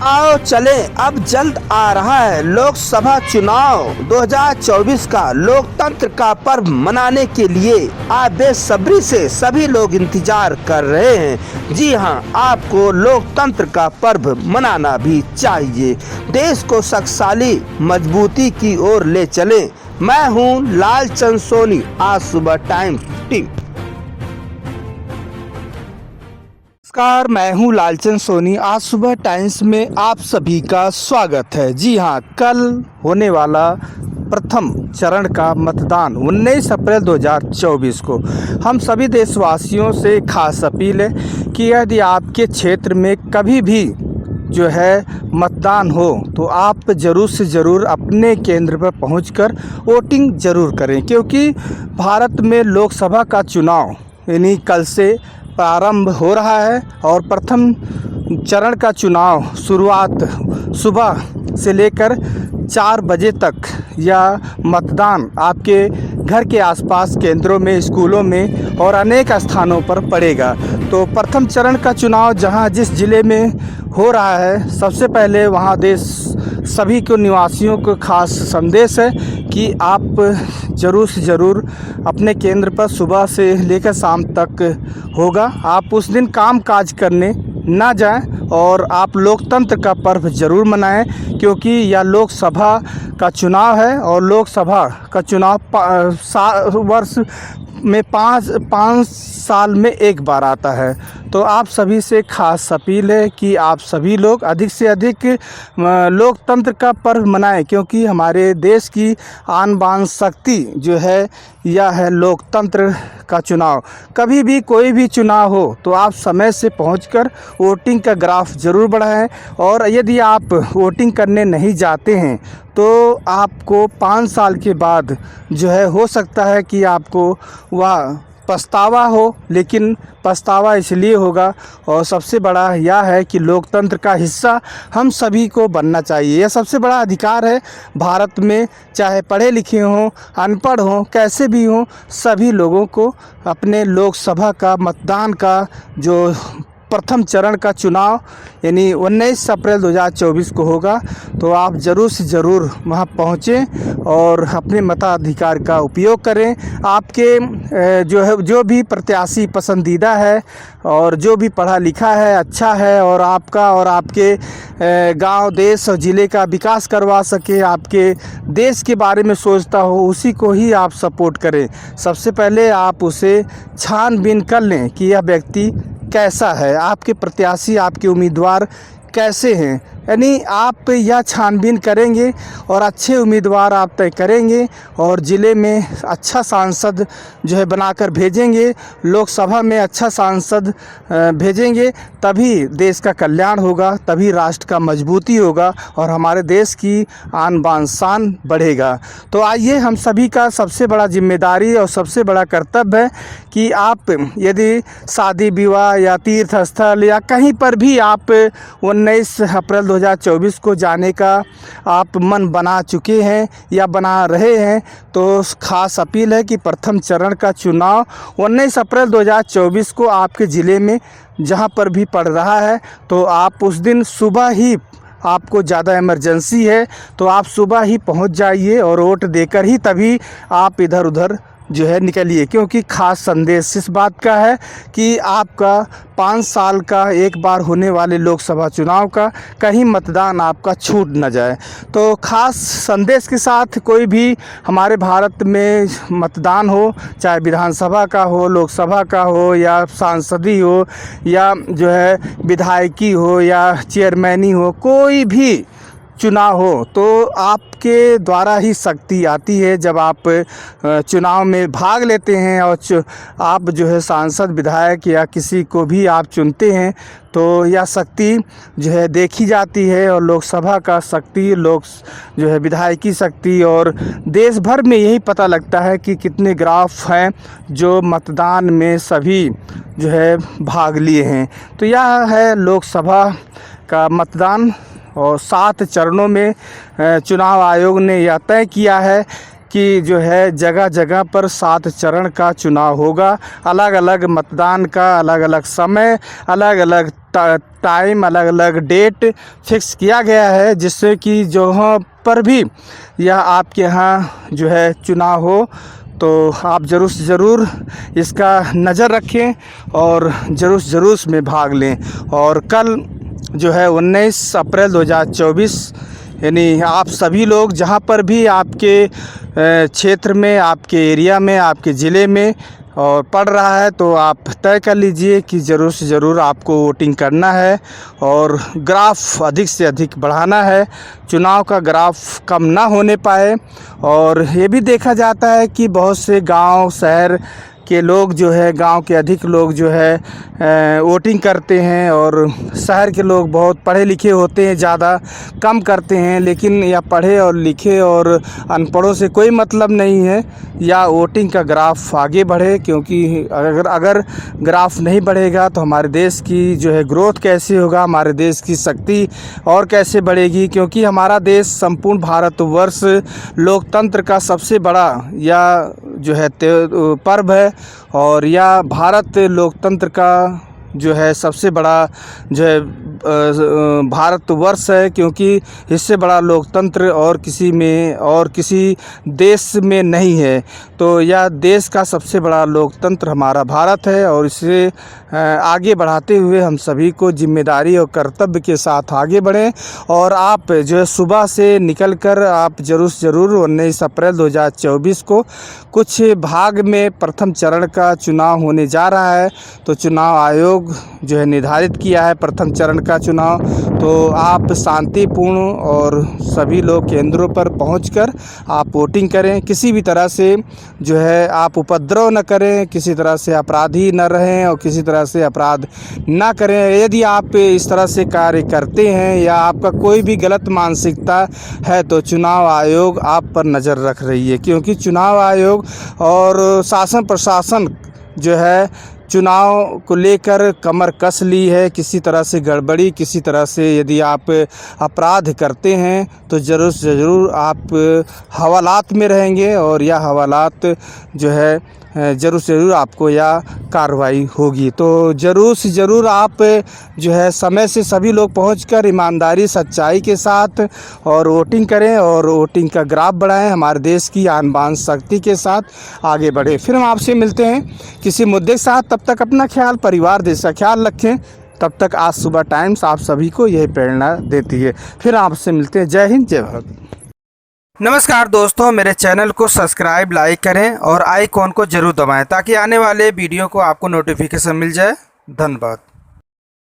आओ चले, अब जल्द आ रहा है लोकसभा चुनाव 2024 का। लोकतंत्र का पर्व मनाने के लिए आप बेसब्री से सभी लोग इंतजार कर रहे हैं। जी हां, आपको लोकतंत्र का पर्व मनाना भी चाहिए। देश को शक्तिशाली मजबूती की ओर ले चलें। मैं हूं लालचंद सोनी, आज सुबह टाइम्स टीम। नमस्कार, मैं हूं लालचंद सोनी। आज सुबह टाइम्स में आप सभी का स्वागत है। जी हां, कल होने वाला प्रथम चरण का मतदान 19 अप्रैल 2024 को हम सभी देशवासियों से खास अपील है कि यदि आपके क्षेत्र में कभी भी जो है मतदान हो तो आप ज़रूर से ज़रूर अपने केंद्र पर पहुंचकर वोटिंग ज़रूर करें, क्योंकि भारत में लोकसभा का चुनाव यानी कल से प्रारंभ हो रहा है और प्रथम चरण का चुनाव शुरुआत सुबह से लेकर 4 बजे तक या मतदान आपके घर के आसपास केंद्रों में, स्कूलों में और अनेक स्थानों पर पड़ेगा। तो प्रथम चरण का चुनाव जहां जिस ज़िले में हो रहा है, सबसे पहले वहां देश सभी को निवासियों को खास संदेश है कि आप ज़रूर से ज़रूर अपने केंद्र पर सुबह से लेकर शाम तक होगा। आप उस दिन काम काज करने ना जाएं और आप लोकतंत्र का पर्व ज़रूर मनाएं, क्योंकि यह लोकसभा का चुनाव है और लोकसभा का चुनाव वर्ष में पाँच साल में एक बार आता है। तो आप सभी से खास अपील है कि आप सभी लोग अधिक से अधिक लोकतंत्र का पर्व मनाएं, क्योंकि हमारे देश की आन बान शक्ति जो है यह है लोकतंत्र का चुनाव। कभी भी कोई भी चुनाव हो तो आप समय से पहुंचकर वोटिंग का ग्राफ ज़रूर बढ़ाएं। और यदि आप वोटिंग करने नहीं जाते हैं तो आपको 5 साल के बाद जो है हो सकता है कि आपको वह पछतावा हो, लेकिन पछतावा इसलिए होगा और सबसे बड़ा यह है कि लोकतंत्र का हिस्सा हम सभी को बनना चाहिए। यह सबसे बड़ा अधिकार है भारत में, चाहे पढ़े लिखे हों, अनपढ़ हों, कैसे भी हों, सभी लोगों को अपने लोकसभा का मतदान का जो प्रथम चरण का चुनाव यानी 19 अप्रैल 2024 को होगा। तो आप ज़रूर से ज़रूर वहां पहुँचें और अपने मताधिकार का उपयोग करें। आपके जो भी प्रत्याशी पसंदीदा है और जो भी पढ़ा लिखा है, अच्छा है और आपका और आपके गांव, देश और ज़िले का विकास करवा सके, आपके देश के बारे में सोचता हो, उसी को ही आप सपोर्ट करें। सबसे पहले आप उसे छानबीन कर लें कि यह व्यक्ति कैसा है, आपके प्रत्याशी, आपके उम्मीदवार कैसे हैं। यानी आप यह छानबीन करेंगे और अच्छे उम्मीदवार आप तय करेंगे और ज़िले में अच्छा सांसद जो है बनाकर भेजेंगे, लोकसभा में अच्छा सांसद भेजेंगे, तभी देश का कल्याण होगा, तभी राष्ट्र का मजबूती होगा और हमारे देश की आन बान शान बढ़ेगा। तो आइए, हम सभी का सबसे बड़ा जिम्मेदारी और सबसे बड़ा कर्तव्य है कि आप यदि शादी विवाह या तीर्थ स्थल या कहीं पर भी आप 19 अप्रैल 2024 को जाने का आप मन बना चुके हैं या बना रहे हैं, तो खास अपील है कि प्रथम चरण का चुनाव 19 अप्रैल 2024 को आपके ज़िले में जहां पर भी पड़ रहा है, तो आप उस दिन सुबह ही, आपको ज़्यादा इमरजेंसी है तो आप सुबह ही पहुंच जाइए और वोट देकर ही तभी आप इधर उधर जो है निकलिए, क्योंकि खास संदेश इस बात का है कि आपका 5 साल का एक बार होने वाले लोकसभा चुनाव का कहीं मतदान आपका छूट न जाए। तो खास संदेश के साथ कोई भी हमारे भारत में मतदान हो, चाहे विधानसभा का हो, लोकसभा का हो या सांसदी हो या जो है विधायकी हो या चेयरमैनी हो, कोई भी चुनाव हो, तो आपके द्वारा ही शक्ति आती है। जब आप चुनाव में भाग लेते हैं और आप जो है सांसद, विधायक या किसी को भी आप चुनते हैं, तो यह शक्ति जो है देखी जाती है और लोकसभा का शक्ति, लोक जो है विधायकी शक्ति, और देश भर में यही पता लगता है कि कितने ग्राफ हैं जो मतदान में सभी जो है भाग लिए हैं। तो यह है लोकसभा का मतदान और 7 चरणों में चुनाव आयोग ने यह तय किया है कि जो है जगह जगह पर 7 चरण का चुनाव होगा। अलग अलग मतदान का अलग अलग समय, अलग अलग टाइम, अलग अलग डेट फिक्स किया गया है, जिससे कि जहाँ पर भी यह आपके यहाँ जो है चुनाव हो तो आप ज़रूर से ज़रूर इसका नज़र रखें और ज़रूर से ज़रूर इसमें भाग लें। और कल जो है 19 अप्रैल 2024 यानी आप सभी लोग जहाँ पर भी आपके क्षेत्र में, आपके एरिया में, आपके ज़िले में और पड़ रहा है, तो आप तय कर लीजिए कि ज़रूर से ज़रूर आपको वोटिंग करना है और ग्राफ अधिक से अधिक बढ़ाना है, चुनाव का ग्राफ कम ना होने पाए। और ये भी देखा जाता है कि बहुत से गांव शहर के लोग जो है, गांव के अधिक लोग जो है वोटिंग करते हैं और शहर के लोग बहुत पढ़े लिखे होते हैं, ज़्यादा कम करते हैं। लेकिन यह पढ़े और लिखे और अनपढ़ों से कोई मतलब नहीं है, या वोटिंग का ग्राफ आगे बढ़े, क्योंकि अगर ग्राफ नहीं बढ़ेगा तो हमारे देश की जो है ग्रोथ कैसे होगा, हमारे देश की शक्ति और कैसे बढ़ेगी। क्योंकि हमारा देश संपूर्ण भारतवर्ष लोकतंत्र का सबसे बड़ा या जो है पर्व है, और यह भारत लोकतंत्र का जो है सबसे बड़ा जो है भारतवर्ष है, क्योंकि इससे बड़ा लोकतंत्र और किसी देश में नहीं है। तो यह देश का सबसे बड़ा लोकतंत्र हमारा भारत है, और इसे आगे बढ़ाते हुए हम सभी को जिम्मेदारी और कर्तव्य के साथ आगे बढ़ें। और आप जो है सुबह से निकल कर आप ज़रूर से ज़रूर 19 अप्रैल 2024 को कुछ भाग में प्रथम चरण का चुनाव होने जा रहा है। तो चुनाव आयोग जो है निर्धारित किया है प्रथम चरण का चुनाव, तो आप शांतिपूर्ण और सभी लोग केंद्रों पर पहुंचकर आप वोटिंग करें। किसी भी तरह से जो है आप उपद्रव न करें, किसी तरह से अपराधी न रहें और किसी तरह से अपराध ना करें। यदि आप इस तरह से कार्य करते हैं या आपका कोई भी गलत मानसिकता है तो चुनाव आयोग आप पर नज़र रख रही है, क्योंकि चुनाव आयोग और शासन प्रशासन जो है चुनाव को लेकर कमर कस ली है। किसी तरह से गड़बड़ी, किसी तरह से यदि आप अपराध करते हैं तो ज़रूर से ज़रूर आप हवालात में रहेंगे, और यह हवालात जो है ज़रूर से ज़रूर आपको यह कार्रवाई होगी। तो ज़रूर से ज़रूर आप जो है समय से सभी लोग पहुंचकर ईमानदारी सच्चाई के साथ और वोटिंग करें और वोटिंग का ग्राफ बढ़ाएं, हमारे देश की आन बान शक्ति के साथ आगे बढ़े। फिर हम आपसे मिलते हैं किसी मुद्दे के साथ। तब तक अपना ख्याल, परिवार देश का ख्याल रखें। तब तक आज सुबह टाइम्स आप सभी को यही प्रेरणा देती है। फिर आपसे मिलते हैं। जय हिंद, जय भारत। नमस्कार दोस्तों, मेरे चैनल को सब्सक्राइब, लाइक करें और आइकॉन को जरूर दबाएं ताकि आने वाले वीडियो को आपको नोटिफिकेशन मिल जाए। धन्यवाद।